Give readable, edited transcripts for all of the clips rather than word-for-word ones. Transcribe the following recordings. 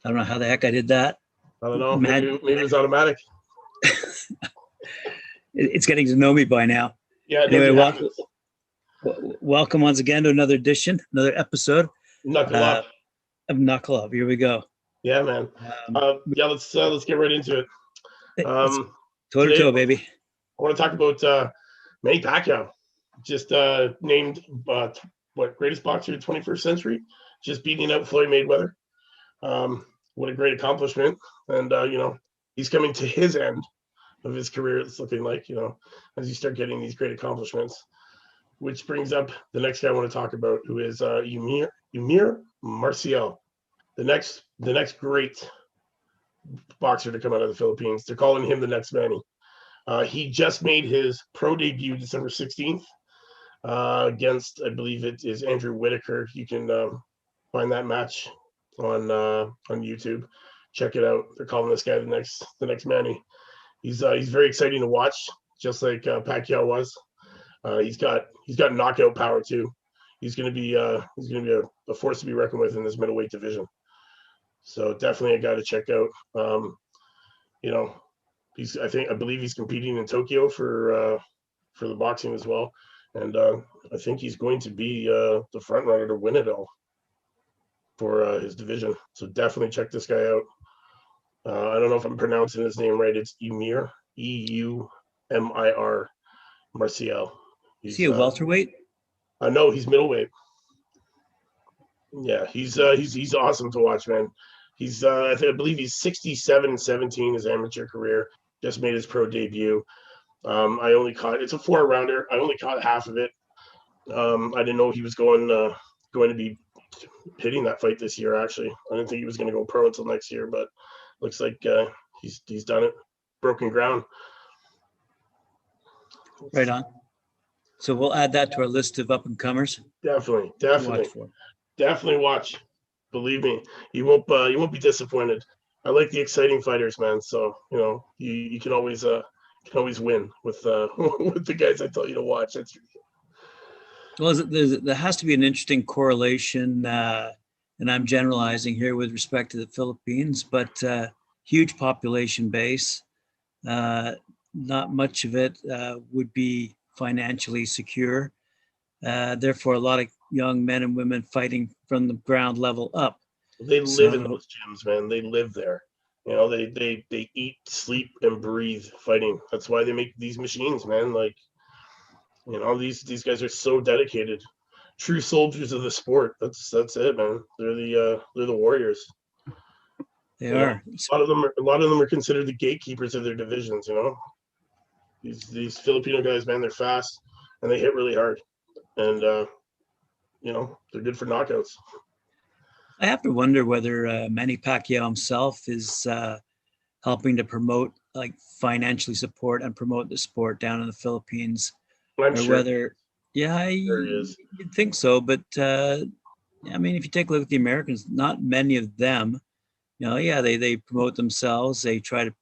I don't know how the heck I did that. I don't know. Matt, Maybe it was automatic. it's getting to know me by now. Yeah, it Anyway, doesn't happen. welcome once again to another edition, another episode Knuckle up. of Knuckle Up. Here we go. Yeah, man. Yeah, let's get right into it. It's toe to Today, toe, baby. I want to talk about Manny Pacquiao. Just named greatest boxer of the 21st century. Just beating out Floyd Mayweather. What a great accomplishment. And he's coming to his end of his career. It's looking like, as you start getting these great accomplishments. Which brings up the next guy I want to talk about, who is Eumir Marcial, the next great boxer to come out of the Philippines. They're calling him the next Manny. He just made his pro debut December 16th against, I believe it is Andrew Whitaker. You can find that match on YouTube. Check it out. They're calling this guy the next Manny. He's very exciting to watch, just like Pacquiao was. He's got knockout power too. He's going to be a force to be reckoned with in this middleweight division. So definitely a guy to check out. I believe he's competing in Tokyo for the boxing as well, and I think he's going to be the front runner to win it all for his division. So definitely check this guy out. I don't know if I'm pronouncing his name right. It's Eumir, Eumir Marcial. Is he a welterweight? No, he's middleweight. Yeah, he's awesome to watch, man. He's I believe he's 67-17 his amateur career. Just made his pro debut. It's a 4-rounder. I only caught half of it. I didn't know he was going to be hitting that fight this year. Actually, I didn't think he was going to go pro until next year, but looks like he's done it. Broken ground. Right on. So we'll add that to our list of up and comers. Definitely watch. Believe me, you won't be disappointed. I like the exciting fighters, man. So you can always win with with the guys I tell you to watch. Well, there has to be an interesting correlation, and I'm generalizing here with respect to the Philippines, but huge population base. Not much of it would be financially secure. Therefore, a lot of young men and women fighting from the ground level up. They live in those gyms, man. They live there. They eat, sleep, and breathe fighting. That's why they make these machines, man. Like, these guys are so dedicated. True soldiers of the sport. That's it, man. They're the warriors. They are. A lot of them are considered the gatekeepers of their divisions. These Filipino guys, man, they're fast and they hit really hard, and they're good for knockouts. I have to wonder whether Manny Pacquiao himself is helping to promote, like financially support and promote the sport down in the Philippines. I'm sure. Whether, you'd think so, but I mean, if you take a look at the Americans, not many of them, they promote themselves, they try to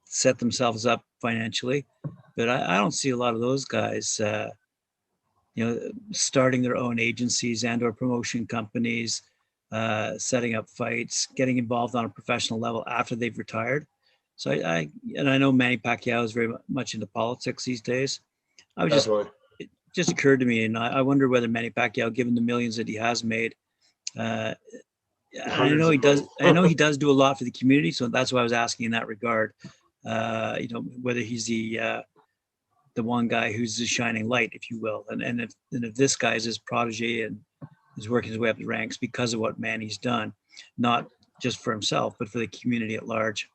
set themselves up financially, but I don't see a lot of those guys, starting their own agencies and or promotion companies, setting up fights, getting involved on a professional level after they've retired. So I know Manny Pacquiao is very much into politics these days. It just occurred to me, and I wonder whether Manny Pacquiao, given the millions that he has made, I know he does. I know he does do a lot for the community, so that's why I was asking in that regard. Whether he's the one guy who's the shining light, if you will, and if this guy is his protege and is working his way up the ranks because of what Manny's done, not just for himself but for the community at large.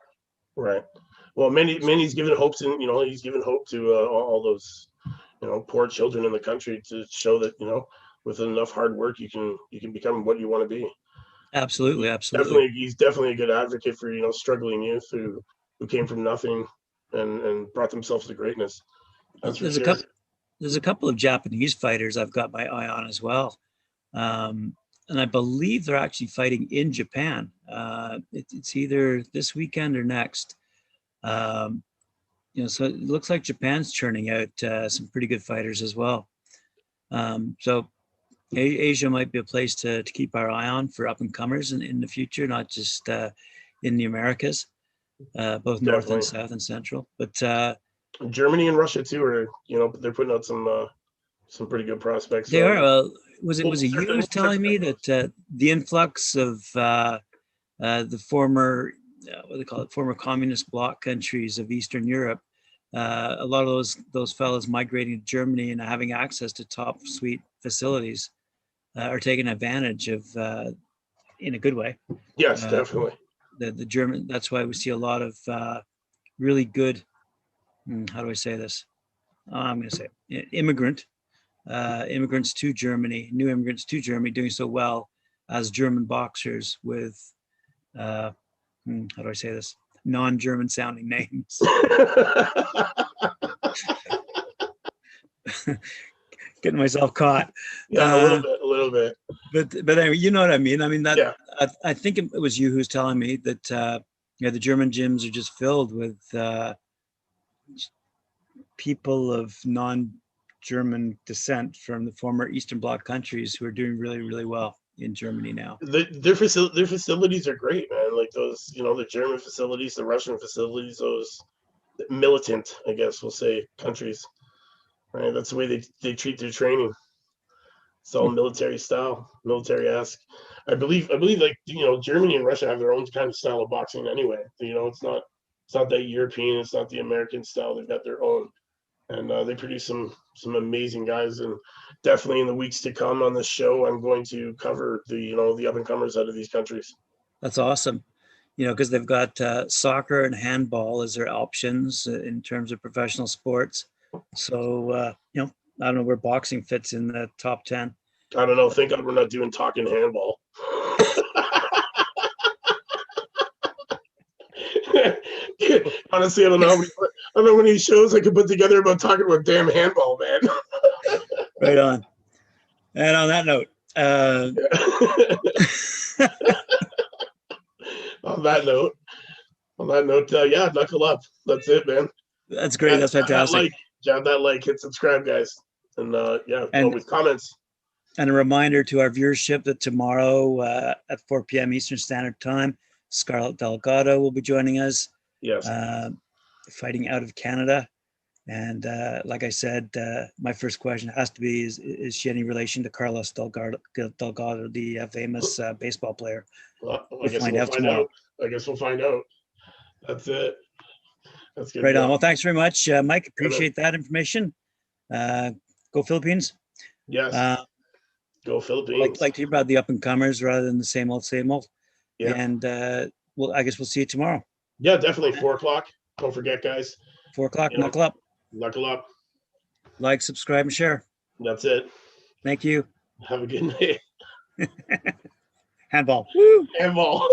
Right. Well, Manny's given hopes, and he's given hope to all those poor children in the country, to show that with enough hard work you can become what you want to be. Absolutely. He's definitely a good advocate for struggling youth who came from nothing and brought themselves to greatness. There's a couple of Japanese fighters I've got my eye on as well, and I believe they're actually fighting in Japan. It's either this weekend or next. So it looks like Japan's churning out some pretty good fighters as well. So Asia might be a place to keep our eye on for up and comers in the future, not just in the Americas, both North and Definitely. South and Central. But Germany and Russia too are, they're putting out some pretty good prospects. they are. Was it you who We'll was start telling me that the influx of the former what do they call it, former communist bloc countries of Eastern Europe, a lot of those fellows migrating to Germany and having access to top suite facilities are taking advantage of in a good way. Yes, Uh, definitely. the German. That's why we see a lot of really good. How do I say this? I'm going to say immigrants to Germany, new immigrants to Germany, doing so well as German boxers with how do I say this? Non-German sounding names. Getting myself caught. Yeah, a little bit. But anyway, you know what I mean. I mean that. Yeah. I think it was you who's telling me that the German gyms are just filled with people of non-German descent from the former Eastern Bloc countries who are doing really, really well in Germany now. Their facilities are great, man. Like those, the German facilities, the Russian facilities, those militant, I guess we'll say, countries. Right, that's the way they treat their training. It's all military style, military-esque. I believe like Germany and Russia have their own kind of style of boxing anyway. It's not that European, it's not the American style. They've got their own, and they produce some amazing guys. And definitely in the weeks to come on this show, I'm going to cover the up and comers out of these countries. That's awesome. Because they've got soccer and handball as their options in terms of professional sports. So, I don't know where boxing fits in the top 10. I don't know. Thank God we're not doing talking handball. Honestly, I don't know how many shows I could put together about talking about damn handball, man. Right on. And on that note, on that note, yeah, knuckle up. That's it, man. That's great. That's fantastic. Jab that like, hit subscribe, guys, and always comments. And a reminder to our viewership that tomorrow at 4 p.m. Eastern Standard Time, Scarlett Delgado will be joining us. Yes. Fighting out of Canada. And like I said, my first question has to be, is she any relation to Carlos Delgado, the famous baseball player? Well, I guess we'll find out. I guess we'll find out. That's it. That's good. Right on. Well, thanks very much, Mike. Appreciate that information. Go Philippines. Yes. Go Philippines. Like to hear about the up and comers rather than the same old, same old. Yeah. And I guess we'll see you tomorrow. Yeah, definitely 4 o'clock. Don't forget, guys. 4 o'clock. Knuckle up. Knuckle up. Like, subscribe, and share. That's it. Thank you. Have a good night. Handball. Woo! Handball.